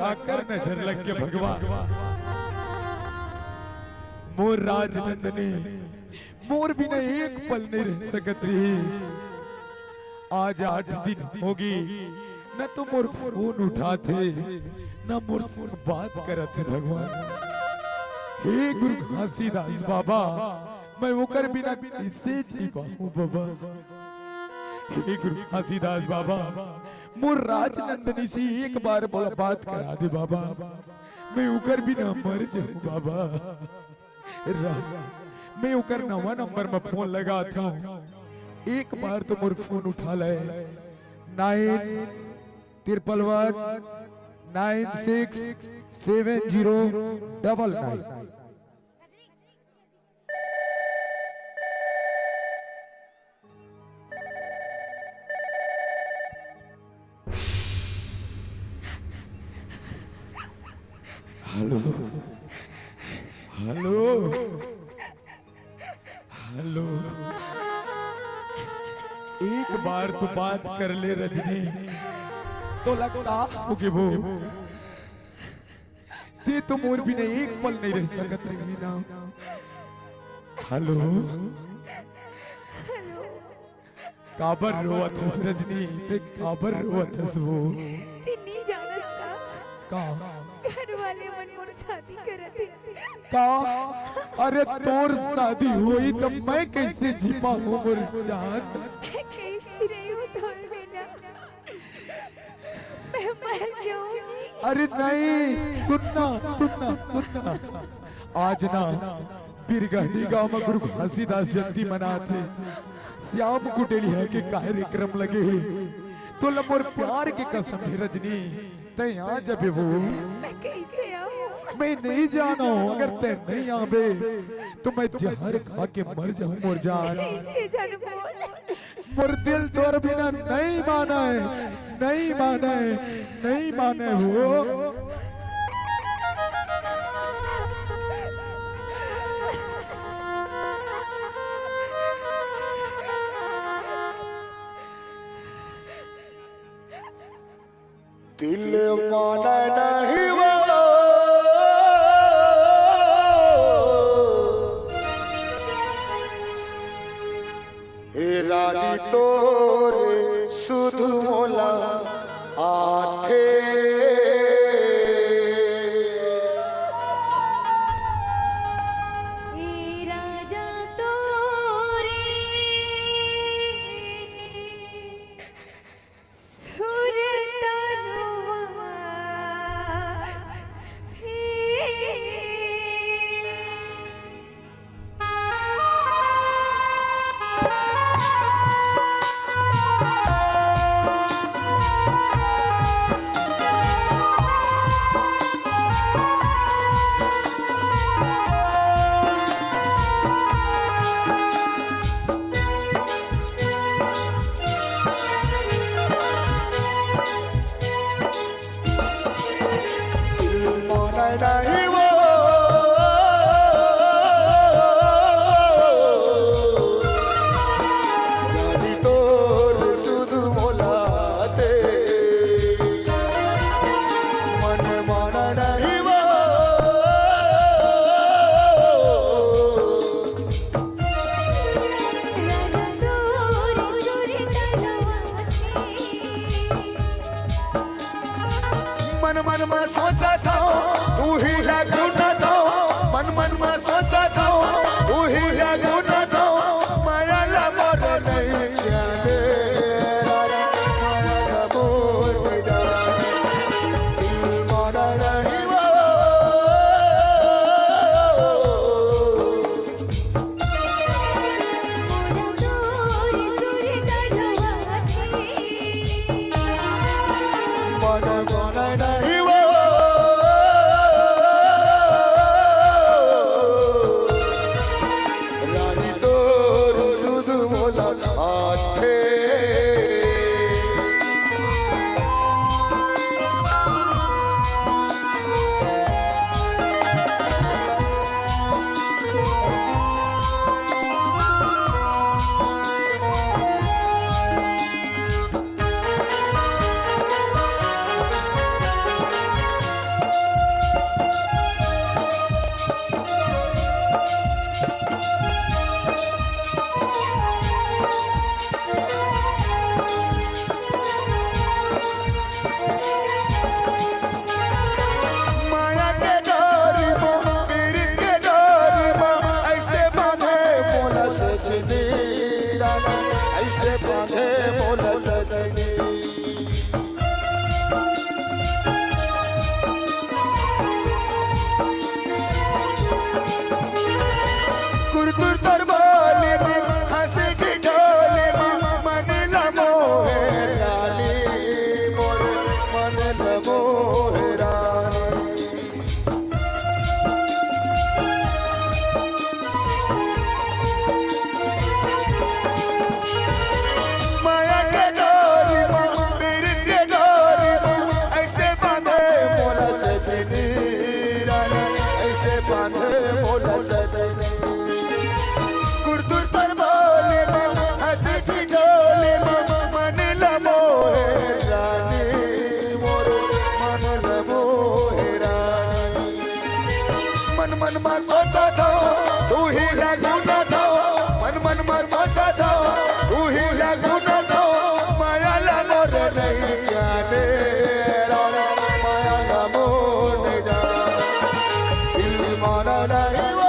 खाकर नजर लग के भगवान मोर राजनंदनी मोर बिना एक पल नहीं रह सकत रही। आज 8 दिन होगी न तो मोर फोन उठाते न मोर से बात करते भगवान। हे गुरु घासीदास बाबा मैं ओकर बिना कैसे जी पाऊं बाबा। हे गुरु घासीदास बाबा मोर राजनंदनी से एक बार बोला बात करा दे बाबा, मैं ओकर बिना मर जाऊं बाबा। मैं ओकर नवा नंबर में फोन लगाता हूँ, एक बार तो मोर फोन उठा ले। 911967099। हेलो हेलो हेलो एक बार तो बात कर ले रजनी, तो लगता होगी वो ते तो मोर बिना एक पल नहीं रह सकत रही ना। हेलो काबर रोवत हस रजनी, ते काबर रोवत हस वो ते नहीं जानस का घर वाले मन मोर शादी करत है का। अरे तोर शादी हुई तो मैं कैसे जी पाऊं मोर जान। कैसी रही हूँ तोर बिना, मैं मर जाऊँ जी। अरे नहीं सुनना सुनना सुनना, आज ना बिरगहनी गांव में गुरु घासीदास जयंती मनाते श्याम कुटेलिया के कार्यक्रम लगे तो लमोर प्यार के कसम है रजनी ते यहाँ जब वो मैं कैसे आऊँ। मैं नहीं जाना हूँ, अगर ते नहीं आवे तो मैं जहर खा के मर जाऊँ मोर जान। कैसे जान बोल, मोर दिल तोर बिना नहीं माना है, नहीं माना है, नहीं माने हो। दिल माना नहीं वो हे रानी तोरे सुध मोला आथे राजा तोरे नहीं वो रानी तोरे सुध मोलाते मन माना नहीं वो मन मन में सोचा था तू ही लगू न दो, मन मन में सोचा था तू ही लगू न दो। माया लमर नहीं जाने माया लमोर में जाने दिल माना नहीं वो मन माना नहीं वो मन में सोचा था तू ही लगू न था मन में सोचा था तू ही लगू न था माया ला मोर नहीं जाने माया ला मोर नहीं जाने दिल मारा नहीं वो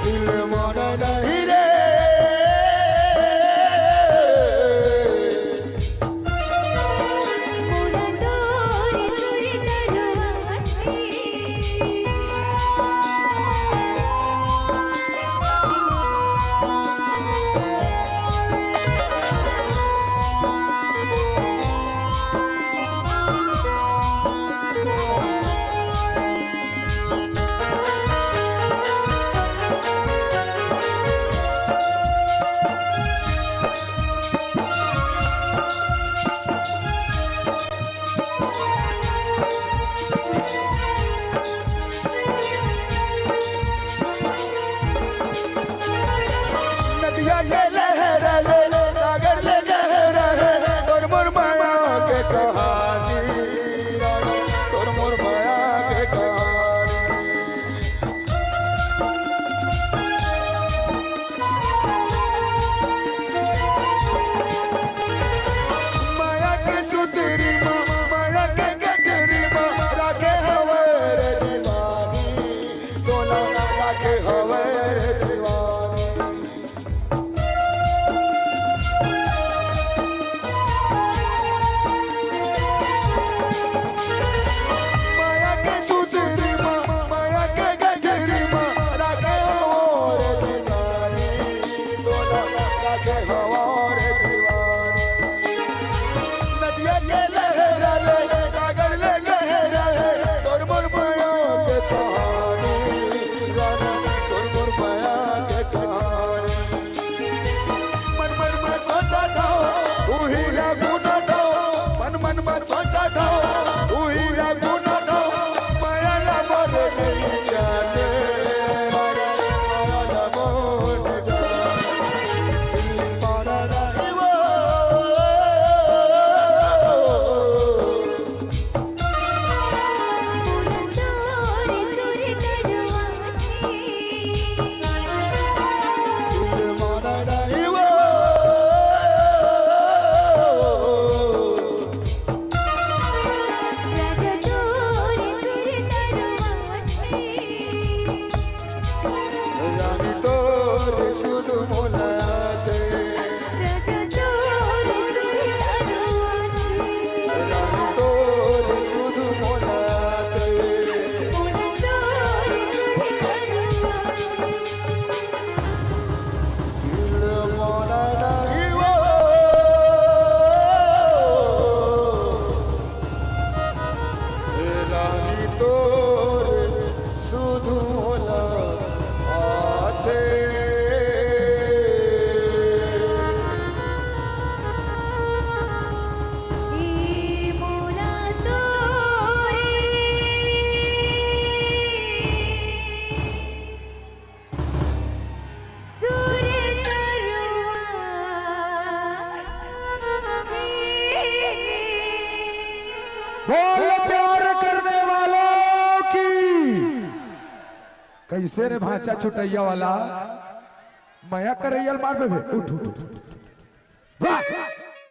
दिल मारा नहीं रे नदिया के लहर ले सागर ले गहरा है तोर मोर माया के कहानी तोर मोर माया के कहानी माया के सुतरी माया के गजरी राखे हवर दीवानी तोला राखे हवर दीवानी माया के सुतरी माया के गजरी राखे हवर दीवानी तोला राखे हवर दीवानी नदिया के लहरा ले सागर ले गहरा है तोर मोर माया के कहानी राना तोर मोर माया के कहानी मन में सोचा था तू ही लगू न था मन में सोचा था तू ही लगू न था माया ला मोर नहीं जाने माया ला मोर नहीं जाने दिल मारा नहीं वो दिल मारा नहीं वो रानी तोर सुध मोलाते रानी तोर सुध मोलाते दिल मारा नहीं वो रानी तोर सुध मोलाते बोल प्यार करने वालों की कैसे रे भांचा छुटैया वाला माया करैयल मार पे उठ उठ उठ